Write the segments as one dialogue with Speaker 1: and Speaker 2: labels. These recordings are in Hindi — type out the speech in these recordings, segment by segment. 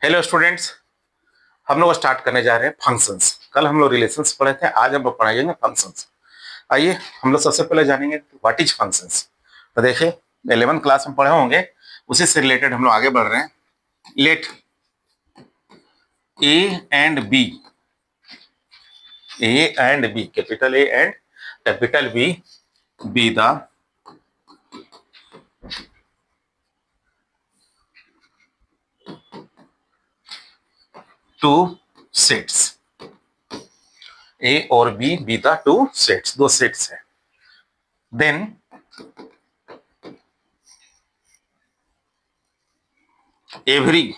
Speaker 1: Hello students. हम लोग स्टार्ट करने जा रहे हैं फंक्शंस। कल हम लोग रिलेशंस पढ़े थे, आज हम लोग पढ़ाएंगे फंक्शंस। आइए हम लोग सबसे पहले जानेंगे व्हाट इज फंक्शंस। तो देखिए 11th क्लास में पढ़े होंगे, उसी से रिलेटेड हम लोग आगे बढ़ रहे हैं। Let A and B, A and B, capital A and capital B the two sets. A और बी द टू सेट्स, दो सेट्स हैं। Then every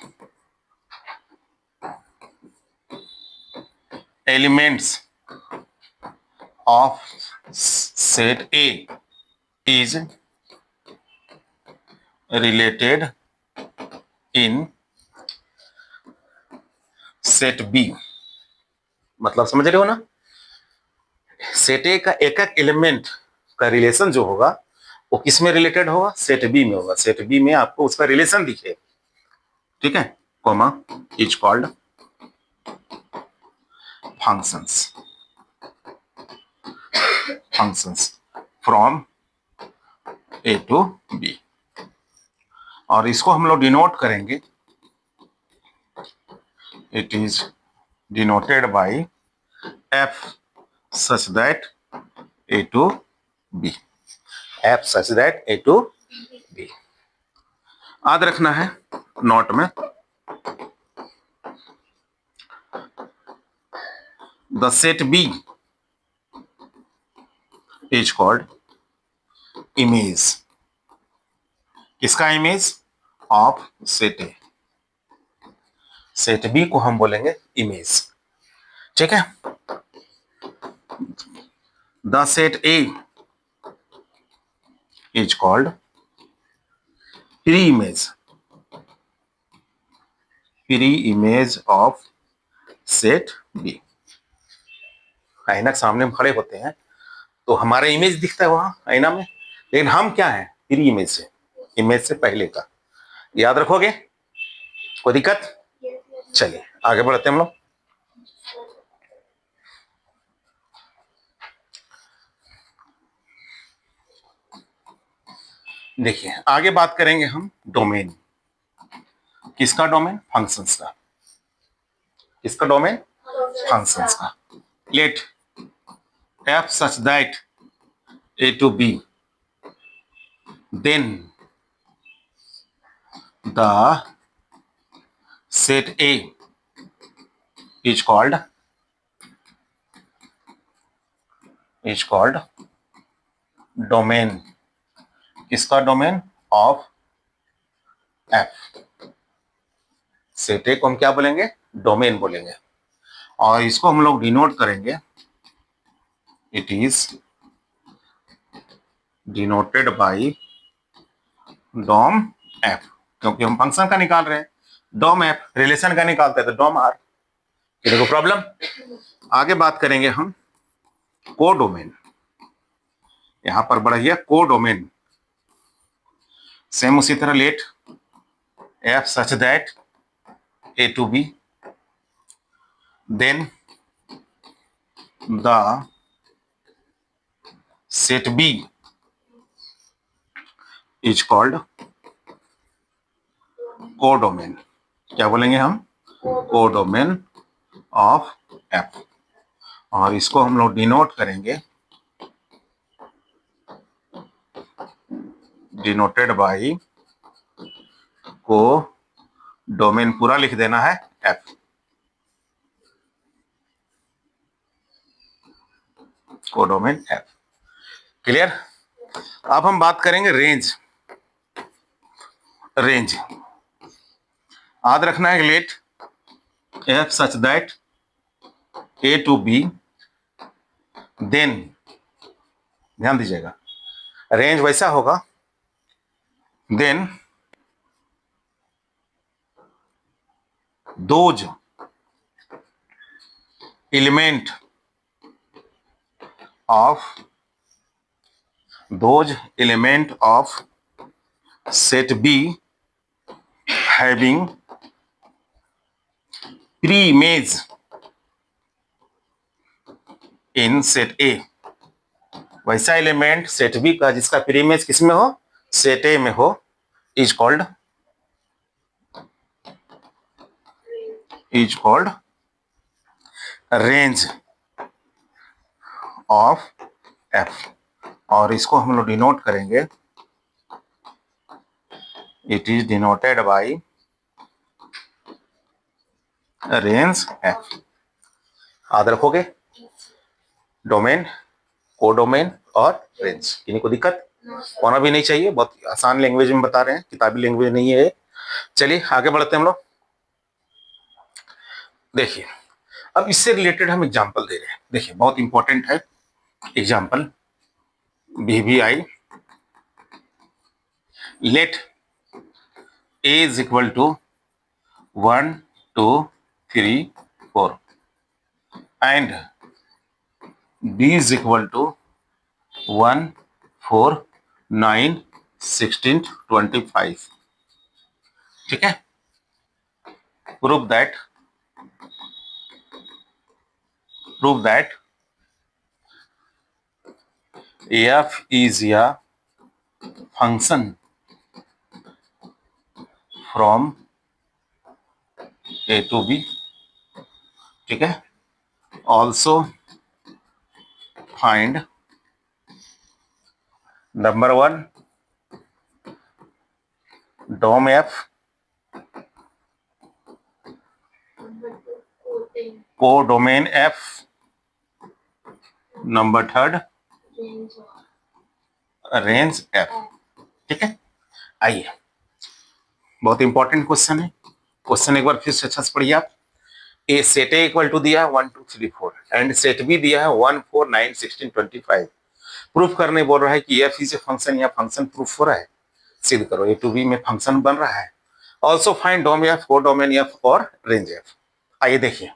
Speaker 1: elements of set A is related in set B। मतलब समझ रहे हो ना, सेट ए का एक एक एलिमेंट का रिलेशन जो होगा वो किस में रिलेटेड होगा, सेट बी में होगा। सेट बी में आपको उसका रिलेशन दिखे, ठीक है। Comma is called functions, functions from A to B. और इसको हम लोग डिनोट करेंगे, it is denoted by F such that A to B, F such that A to B. याद रखना है नोट में, the set B is called image. किसका image? Of set A. Set B को हम बोलेंगे इमेज, ठीक है। The set A is called pre image, pre image of set B. आईना के सामने हम खड़े होते हैं तो हमारा इमेज दिखता है वहां आईना में, लेकिन हम क्या है? प्री इमेज से, इमेज से पहले का। याद रखोगे? कोई दिक्कत? चलिए आगे बढ़ते हैं हम लोग। देखिए आगे बात करेंगे हम डोमेन। किसका डोमेन? फंक्शंस का। किसका डोमेन? फंक्शंस का। Let F such that A to B, then the set A is called domain. किसका domain? Of F. Set A को हम क्या बोलेंगे? डोमेन बोलेंगे। और इसको हम लोग डिनोट करेंगे, it is denoted by dom f, क्योंकि हम फंक्शन का निकाल रहे हैं। डोम एफ रिलेशन का निकालते हैं तो डोम आर। देखो प्रॉब्लम। आगे बात करेंगे हम कोडोमेन। यहां पर बढ़िया कोडोमेन। सेम उसी तरह let F such that A to B, then the set B is called codomain. क्या बोलेंगे हम? Codomain of f. और इसको हम लोग डिनोट करेंगे, डिनोटेड बाय को डोमेन पूरा लिख देना है एफ। Codomain F. क्लियर? अब हम बात करेंगे रेंज। रेंज याद रखना है, let F such that A to B, then ध्यान दीजिएगा रेंज वैसा होगा, then those element of set B having pre image in set A, वैसा एलिमेंट सेट बी का जिसका प्री इमेज किसमें हो, सेट ए में हो, is called range of f. और इसको हम लोग डिनोट करेंगे, it is denoted bye range F. याद रखोगे, डोमेन, कोडोमेन और रेंज, किन्हीं को दिक्कत होना भी नहीं चाहिए, बहुत आसान लैंग्वेज में बता रहे हैं, किताबी लैंग्वेज नहीं है। चलिए आगे बढ़ते हैं हम लोग। देखिए अब इससे रिलेटेड हम एग्जांपल दे रहे हैं, देखिए बहुत इंपॉर्टेंट है example. BBI let A is equal to 1 2 3 4 and B is equal to 1 4 9 16 25। ठीक है, prove that F is a function from A to B। ठीक है, also find number 1 DOM F, codomain F, number 3 range F। ठीक है, आइए बहुत इंपॉर्टेंट क्वेश्चन है, क्वेश्चन एक बार फिर से अच्छा से पढ़िए आप। ए सेट ए इक्वल टू दिया है 1 2 3 4 एंड सेट बी दिया है 1 4 9 16 25। प्रूफ करने बोल रहा है कि एफ इज ए फंक्शन, या फंक्शन प्रूफ हो रहा है, सिद्ध करो ए टू बी में फंक्शन बन रहा है। ऑल्सो फाइंड डोम एफ, कोडोमेन एफ और रेंज एफ। आइए देखिए,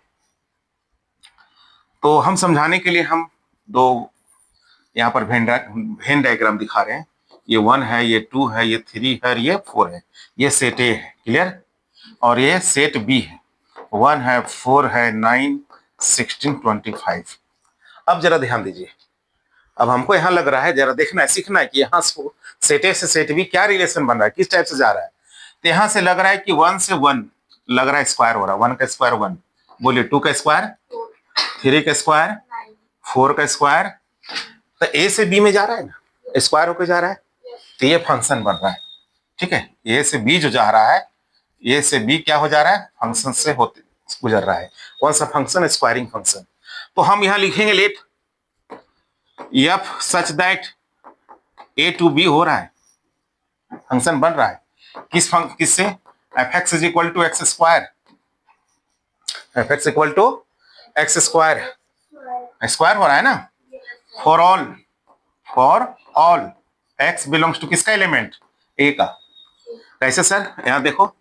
Speaker 1: तो हम समझाने के लिए हम दो यहाँ पर वेन डायग्राम दिखा रहे हैं। ये 1 है, ये 2 है, ये 3 है और ये 4 है। ये सेट ए है, क्लियर, और ये सेट बी है, 1 है, 4 है, 9 16 25। अब जरा ध्यान दीजिए, अब हमको यहाँ लग रहा है, जरा देखना है, सीखना है कि यहाँ सेट ए से सेट बी क्या रिलेशन बन रहा है, किस टाइप से जा रहा है। तो यहाँ से लग रहा है कि 1 से 1 लग रहा है स्क्वायर हो रहा है, 1 का स्क्वायर 1, बोलिए 2 का स्क्वायर 3 का स्क्वायर 4 का स्क्वायर। तो ए से बी में जा रहा है ना, स्क्वायर होकर जा रहा है, तो ये फंक्शन बन रहा है। ठीक है, ए से बी जो जा रहा है, ए से बी क्या हो जा रहा है, फंक्शन से होते गुजर रहा है। कौन सा फंक्शन, स्क्वायरिंग फंक्शन। तो हम यहाँ लिखेंगे let F such that A to B हो रहा है, फंक्शन बन रहा है, किससे, f x is equal to x square, f x equal to x square, square हो रहा है ना, for all x belongs to किसका एलिमेंट, ए का। कैसे सर, यहाँ देखो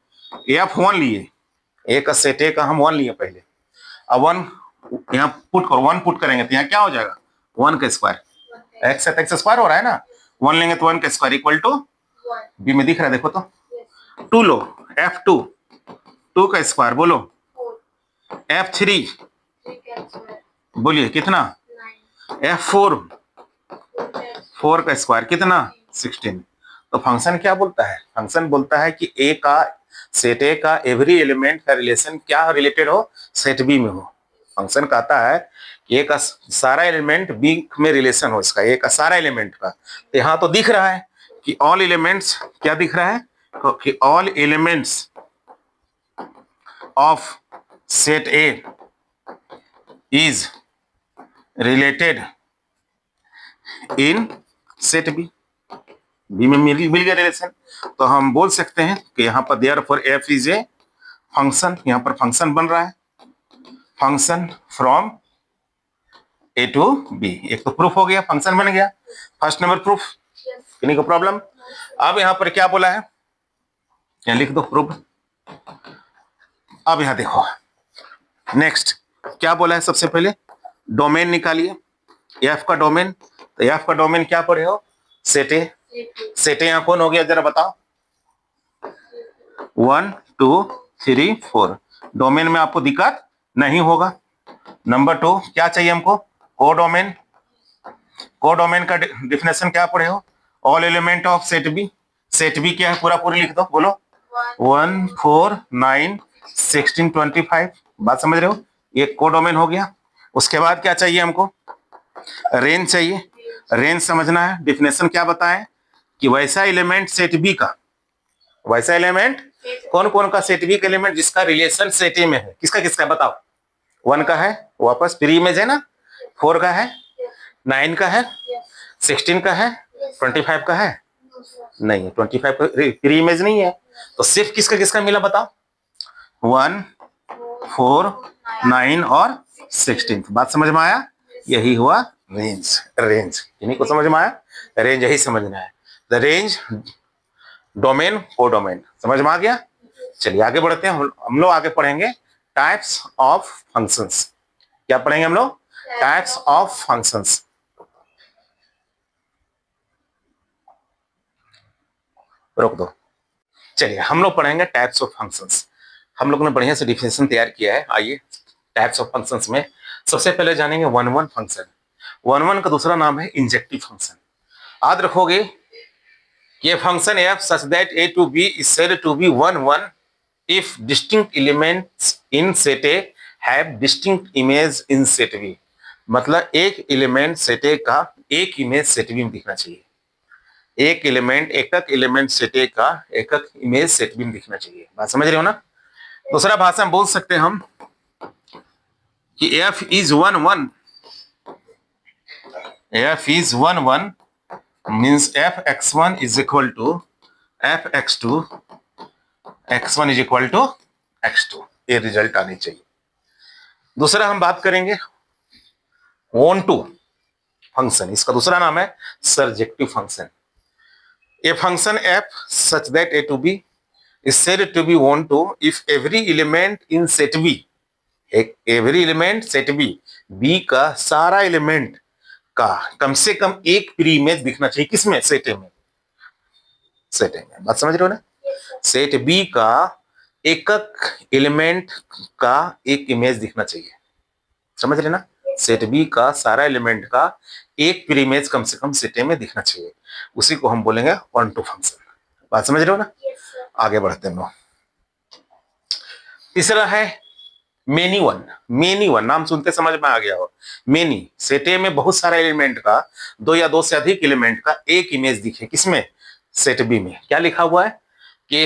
Speaker 1: एफ 1 लिए, ए का सेट ए का हम 1 लिए पहले, अब 1 यहाँ पुट करो, 1 पुट करेंगे तो यहाँ क्या हो जाएगा, 1 का स्क्वायर, एक्स एक्स स्क्वायर हो रहा है ना, 1 लेंगे तो 1 का स्क्वायर इक्वल टू बी में दिख रहा है, देखो तो 2 लो, एफ 2 का स्क्वायर बोलो, एफ 3 बोलिए कितना, एफ 4 का स्क्वायर कितना 16। तो फंक्शन क्या बोलता है, फंक्शन बोलता है कि ए का सेट ए का एवरी एलिमेंट का रिलेशन क्या रिलेटेड हो, सेट बी में हो। फंक्शन कहता है ए का सारा एलिमेंट बी में रिलेशन हो, इसका ए का सारा एलिमेंट का। तो यहाँ तो दिख रहा है कि ऑल एलिमेंट्स, क्या दिख रहा है कि all elements of set A is related in set B, B में मिल गया रिलेशन। तो हम बोल सकते हैं कि यहाँ पर therefore f is a function, यहाँ पर फंक्शन बन रहा है, function from A to B. एक तो प्रूफ हो गया, फंक्शन बन गया, फर्स्ट नंबर प्रूफ, किन्हीं को प्रॉब्लम। अब यहाँ पर क्या बोला है, यहाँ लिख दो प्रूफ। अब यहाँ देखो नेक्स्ट क्या बोला है, सबसे पहले डोमेन निकालिए, एफ का डोमेन। तो एफ का डोमेन क्या पढ़े हो, सेट ए, सेट ए यहाँ कौन हो गया जरा बताओ, 1 2 3 4। डोमेन में आपको दिक्कत नहीं होगा। नंबर 2 क्या चाहिए हमको, कोडोमेन। कोडोमेन का डिफिनेशन क्या पढ़े हो, all element of set B. Set B क्या है पूरा पूरी लिख दो, बोलो 1 4 9 16 25। बात समझ रहे हो, ये कोडोमेन हो गया। उसके बाद क्या चाहिए हमको, रेंज चाहिए। रेंज समझना है, डिफिनेशन क्या बताएं कि वैसा एलिमेंट सेट बी का, वैसा एलिमेंट कौन कौन का सेट बी का एलिमेंट जिसका रिलेशन सेट ए में है। किसका किसका बताओ, 1 का है, वापस प्री इमेज है ना, 4 का है, 9 का है, 16 का है, 25 का है, नहीं 25 प्री इमेज नहीं है, तो सिर्फ किसका किसका मिला बताओ, 1 4 9 और 16। बात समझ में आया, यही हुआ रेंज। रेंज इन्हीं को समझ में आया, रेंज यही समझना है, द रेंज डोमेन कोडोमेन। समझ में आ गया। चलिए आगे बढ़ते हैं, हम लोग आगे पढ़ेंगे टाइप्स ऑफ फंक्शंस। क्या पढ़ेंगे हम लोग, टाइप्स ऑफ फंक्शंस। रोक दो। चलिए हम लोग पढ़ेंगे टाइप्स ऑफ फंक्शंस। हम लोग ने बढ़िया से डिफिनेशन तैयार किया है। आइए टाइप्स ऑफ फंक्शंस में सबसे पहले जानेंगे one one function. One one का दूसरा नाम है इंजेक्टिव फंक्शन। याद रखोगे कि function F such that A to B is said to be one one if distinct elements in set A have distinct image in set B। मतलब एक एलिमेंट सेट ए का एक इमेज सेट बी में दिखना चाहिए, एक एलिमेंट एकक एलिमेंट सेट ए का एकक इमेज सेट बी में दिखना चाहिए। बात समझ रहे हो ना। दूसरा भाषा में बोल सकते हैं हम कि f is one one, f is one one means f x one is equal to f x two, x one is equal to x two, ये रिजल्ट आनी चाहिए। दूसरा हम बात करेंगे ऑन टू फंक्शन, इसका दूसरा नाम है surjective function. A function F such that A to B is said to be onto if every element in set B, एक every element set B, B का सारा एलिमेंट का कम से कम एक प्री इमेज दिखना चाहिए। किसमें, सेट ए में, सेट ए में। बात समझ रहे हो ना। सेट बी का एकक एलिमेंट का एक इमेज दिखना चाहिए, समझ रहे ना। सेट बी का सारा एलिमेंट का एक प्री इमेज कम से कम सेट ए में दिखना चाहिए, उसी को हम बोलेंगे ऑन टू फंक्शन। बात समझ रहे हो ना। आगे बढ़ते हैं। तीसरा है मेनी वन। मेनी वन नाम सुनते समझ में आ गया हो। मेनी, सेट ए में बहुत सारा एलिमेंट का, दो या दो से अधिक एलिमेंट का एक इमेज दिखे, किसमें, सेट बी में। क्या लिखा हुआ है कि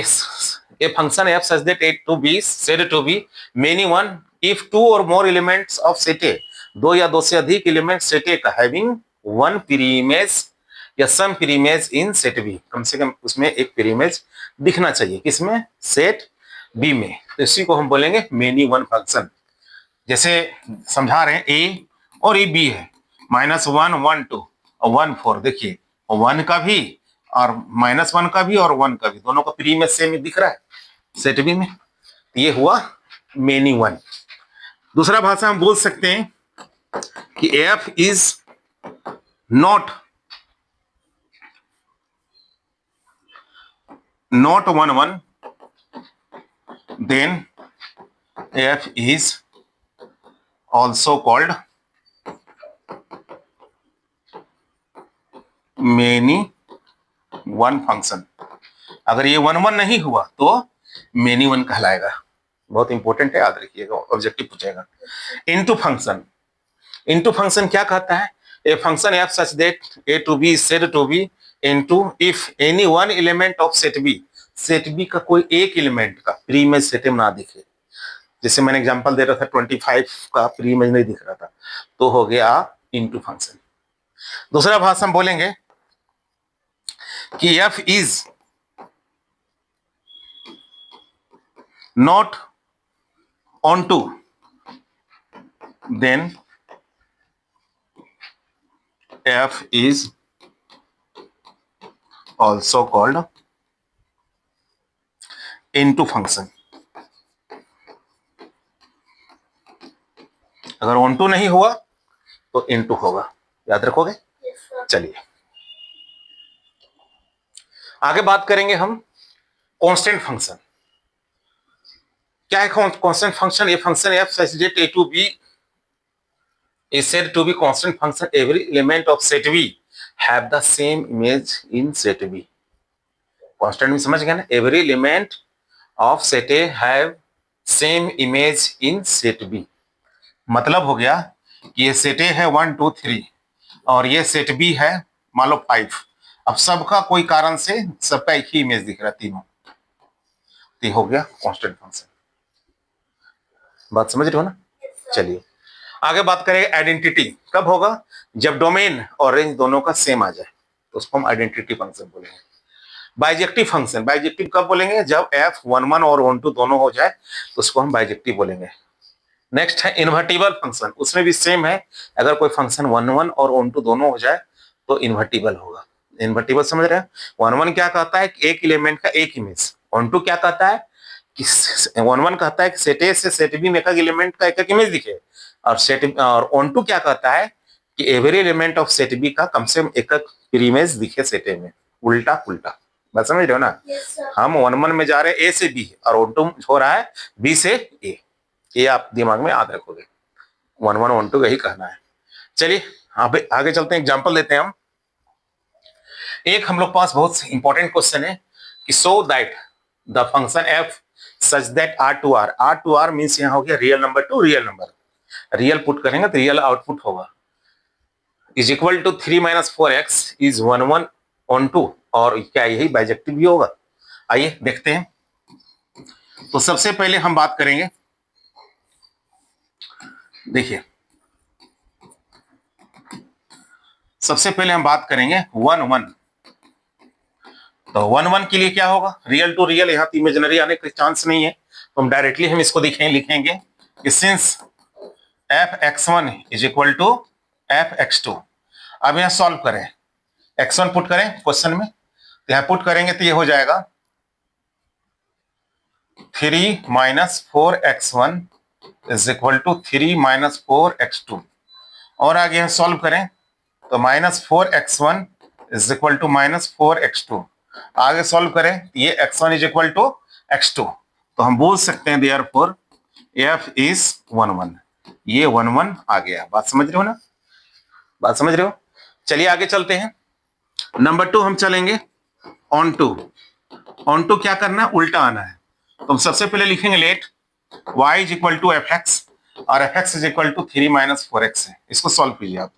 Speaker 1: a function F such that A to B said to be many one if two or more elements of set A, दो या दो से अधिक एलिमेंट सेट ए का हैविंग वन प्री इमेज या some pre image in set B, कम से कम उसमें एक प्री इमेज दिखना चाहिए, किसमें, सेट बी में। तो इसी को हम बोलेंगे मेनी वन फंक्शन। जैसे समझा रहे हैं ए और ए बी है, -1 1 2 और 1 4। देखिए 1 का भी और -1 का भी और 1 का भी, दोनों का प्री इमेज सेम दिख रहा है सेट बी में। ये हुआ मेनी वन। दूसरा भाषा हम बोल सकते हैं कि f is not one one, then f is also called many one function. अगर ये वन वन नहीं हुआ तो मेनी वन कहलाएगा। बहुत इंपॉर्टेंट है, याद रखिएगा, ऑब्जेक्टिव पूछेगा। इनटू फंक्शन, इनटू फंक्शन क्या कहता है, a function F such that A to B said to be into if any one element of set B, set B का कोई एक एलिमेंट का प्री इमेज सेट में ना दिखे। जैसे मैंने एग्जांपल दे रहा था 25 का प्री इमेज नहीं दिख रहा था, तो हो गया इनटू फंक्शन। दूसरा भाषा हम बोलेंगे कि f is not onto, then f is also called into function. अगर ऑन टू नहीं हुआ तो इनटू होगा, याद रखोगे। चलिए आगे बात करेंगे हम कांस्टेंट फंक्शन। क्या है कांस्टेंट फंक्शन? ये function F such that A to B is said to be constant function. Every element of set V have the same image in set V. Constant में समझ गए ना? Every element of set A have same image in set B. मतलब हो गया कि ये सेट A है 1 2 3 और ये सेट B है मान लो 5। अब सबका कोई कारण से सबका एक ही इमेज दिख रहा है तीनों। तो ये हो गया कांस्टेंट फंक्शन। बात समझ रहे हो ना? चलिए आगे बात करें आइडेंटिटी। कब होगा? जब डोमेन और रेंज दोनों का सेम आ जाए तो उसको हम आइडेंटिटी फंक्शन बोलेंगे। बाइजेक्टिव फंक्शन, बाइजेक्टिव कब बोलेंगे? जब f11 और 12 दोनों हो जाए तो उसको हम बाइजेक्टिव बोलेंगे। नेक्स्ट है इन्वर्टिबल फंक्शन, उसमें भी सेम है, अगर कोई फंक्शन 11 और 12 दोनों हो जाए तो इन्वर्टिबल होगा। इन्वर्टिबल समझ रहे हैं? 11 क्या कहता है कि एक एलिमेंट का एक इमेज। 12 क्या कहता है कि 11 कहता है कि सेट ए से सेट बी में एक एलिमेंट का एक इमेज दिखे, और सेट और 12 क्या कहता है कि every element of set B का कम से कम एक इमेज दिखे सेट ए में। उल्टा पुल्टा, बात समझ रहे हो ना? हम 11 में जा रहे हैं ए से बी और 12 हो रहा है बी से ए। ये आप दिमाग में याद रखोगे, 11 12 यही कहना है। चलिए आगे चलते हैं, एग्जांपल देते हैं हम। एक हम लोग पास बहुत इंपॉर्टेंट क्वेश्चन है कि so that the function F such that R to R means यहाँ हो गया real number to real number. Real put करेंगे तो रियल आउटपुट होगा, is equal to 3 - 4x is 11 on 2। और क्या यही बाइजेक्टिव भी होगा? आइए देखते हैं। तो सबसे पहले हम बात करेंगे, देखिए सबसे पहले हम बात करेंगे 1 1। तो 1 1 के लिए क्या होगा? रियल टू रियल, यहाँ तो इमेजिनरी आने का चांस नहीं है, तो हम डायरेक्टली हम इसको लिखेंगे कि since f(x1) is equal to f(x2)। अब यहाँ सॉल्व करें, x1 पुट करें क्वेश्चन में, तो यहाँ पुट करेंगे तो ये हो जाएगा 3 - 4x1 is equal to 3 - 4x2। और आगे यहाँ सॉल्व करें तो -4x1 is equal to -4x2। आगे सॉल्व करें ये x1 is equal to x2, तो हम बोल सकते हैं देयरफॉर f इज 1 1। ये 1 1 आ गया। बात समझ रहे हो ना? बात समझ रहे हो? चलिए आगे चलते हैं। नंबर 2 हम चलेंगे ऑन टू। ऑन टू क्या करना है? उल्टा आना है। तो हम सबसे पहले लिखेंगे let y is equal to fx और fx is equal to 3 - 4x है। इसको सॉल्व कीजिए आप,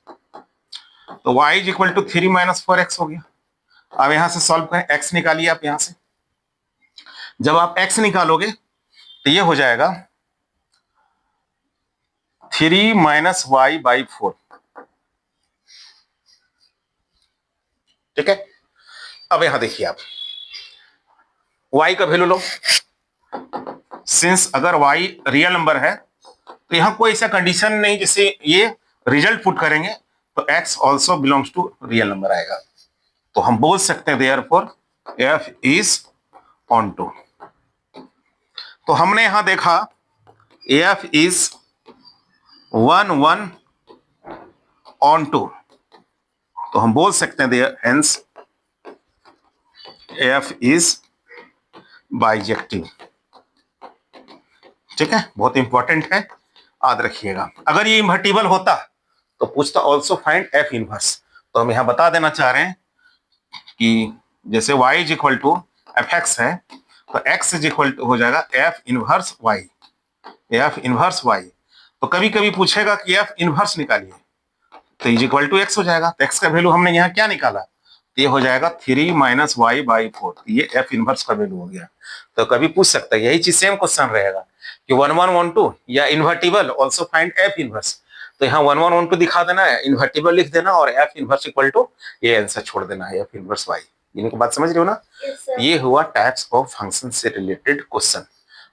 Speaker 1: तो y is equal to 3 - 4x हो गया। अब यहां से सॉल्व करें, x निकालिए आप यहां से। जब आप x निकालोगे तो ये हो जाएगा 3 - y/4। ठीक है? अब यहां देखिए आप y का वैल्यू लो। सिंस अगर y रियल नंबर है तो यहां कोई ऐसा कंडीशन नहीं जैसे ये रिजल्ट पुट करेंगे तो x also belongs to real number आएगा। तो हम बोल सकते हैं therefore f is onto. तो हमने यहां देखा f इज 1 1 ऑन टू, तो हम बोल सकते हैं there hence f is bijective. ठीक है? बहुत इंपॉर्टेंट है, याद रखिएगा। अगर ये इन्वर्टिबल होता तो पूछता ऑल्सो फाइंड f इनवर्स। तो हम यहां बता देना चाह रहे हैं कि जैसे y is equal to fx है तो x इज इक्वल टू हो जाएगा f inverse y। f inverse y, तो कभी कभी पूछेगा कि f इनवर्स निकालिए तो इज इक्वल टू x हो जाएगा। तो x का वैल्यू हमने यहाँ क्या निकाला? तो ये हो जाएगा 3 - y/4। ये f इनवर्स का वैल्यू हो गया। तो कभी पूछ सकता है, यही चीज सेम क्वेश्चन रहेगा कि 1 1 1 2 या invertible also find f inverse. तो यहाँ 1 1 1 2 दिखा देना है, इन्वर्टिबल लिख देना और f इनवर्स इक्वल टू ये आंसर छोड़ देना है, f इनवर्स y। इनकी बात समझ रहे हो ना? ये हुआ टाइप्स ऑफ फंक्शन से रिलेटेड क्वेश्चन।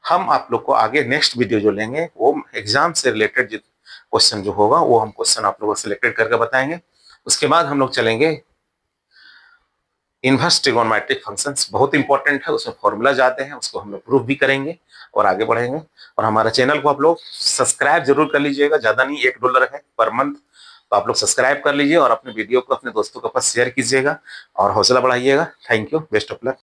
Speaker 1: हम आप लोग को आगे नेक्स्ट वीडियो जो लेंगे वो एग्जाम से रिलेटेड क्वेश्चन जो होगा वो हम क्वेश्चन आप लोगों को सिलेक्टेड करके बताएंगे। उसके बाद हम लोग चलेंगे इनवर्स ट्रिगोनोमेट्रिक फंक्शंस, बहुत इंपॉर्टेंट है, उसमें फॉर्मूला जाते हैं, उसको हम लोग प्रूफ भी करेंगे और आगे बढ़ेंगे। और हमारा चैनल को आप लोग सब्सक्राइब जरूर कर लीजिएगा, ज्यादा नहीं, $1 है पर मंथ, तो आप लोग सब्सक्राइब कर लीजिए और अपने वीडियो को अपने दोस्तों के पास शेयर कीजिएगा और हौसला बढ़ाइएगा। Thank you, best of luck.